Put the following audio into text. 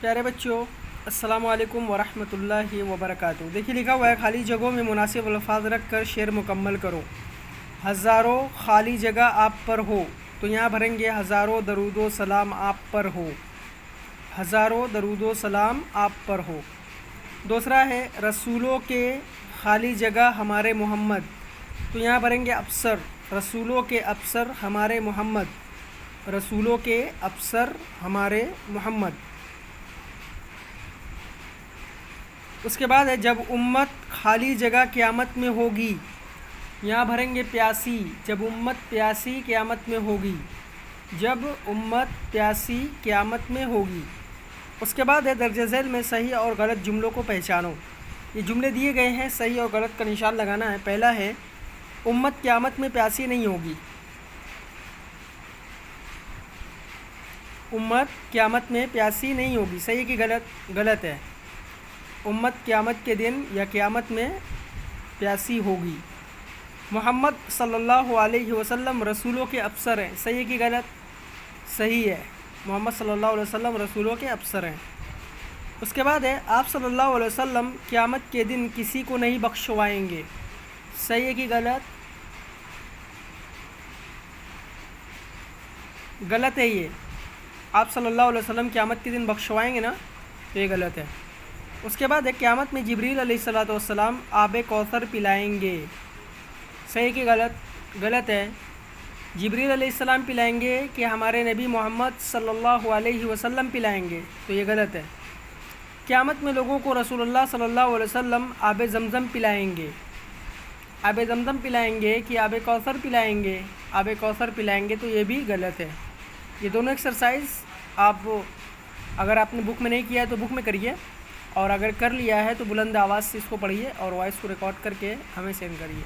پیارے بچوں، السلام علیکم ورحمۃ اللہ وبرکاتہ۔ دیکھیے لکھا ہوا ہے خالی جگہوں میں مناسب الفاظ رکھ کر شعر مکمل کرو۔ ہزاروں خالی جگہ آپ پر ہو، تو یہاں بھریں گے ہزاروں درود و سلام آپ پر ہو، ہزاروں درود و سلام آپ پر ہو۔ دوسرا ہے رسولوں کے خالی جگہ ہمارے محمد، تو یہاں بھریں گے افسر، رسولوں کے افسر ہمارے محمد، رسولوں کے افسر ہمارے محمد۔ اس کے بعد ہے جب امت خالی جگہ قیامت میں ہوگی، یہاں بھریں گے پیاسی، جب امت پیاسی قیامت میں ہوگی، جب امت پیاسی قیامت میں ہوگی۔ اس کے بعد ہے درج ذیل میں صحیح اور غلط جملوں کو پہچانو۔ یہ جملے دیے گئے ہیں، صحیح اور غلط کا نشان لگانا ہے۔ پہلا ہے امت قیامت میں پیاسی نہیں ہوگی، امت قیامت میں پیاسی نہیں ہوگی، صحیح کی غلط؟ غلط ہے، امت قیامت کے دن یا قیامت میں پیاسی ہوگی۔ محمد صلی اللہ علیہ وسلم رسولوں کے افسر ہیں، صحیح کی غلط؟ صحیح ہے، محمد صلی اللہ علیہ وسلم رسولوں کے افسر ہیں۔ اس کے بعد ہے آپ صلی اللہ علیہ وسلم قیامت کے دن کسی کو نہیں بخشوائیں گے، صحیح کی غلط؟ غلط ہے، یہ آپ صلی اللہ علیہ وسلم قیامت کے دن بخشوائیں گے نا، تو یہ غلط ہے۔ اس کے بعد ہے قیامت میں جبریل علیہ السلام آب کوثر پلائیں گے، صحیح کی غلط؟ غلط ہے، جبریل علیہ السلام پلائیں گے کہ ہمارے نبی محمد صلی اللہ علیہ وسلم پلائیں گے، تو یہ غلط ہے۔ قیامت میں لوگوں کو رسول اللہ صلی اللہ علیہ وسلم آب زمزم پلائیں گے، آب زمزم پلائیں گے کہ آب کوثر پلائیں گے، آب کوثر پلائیں گے، تو یہ بھی غلط ہے۔ یہ دونوں ایکسرسائز آپ اگر آپ نے بک میں نہیں کیا ہے تو بک میں کریے، اور اگر کر لیا ہے تو بلند آواز سے اس کو پڑھیے اور وائس کو ریکارڈ کر کے ہمیں سینڈ کریے۔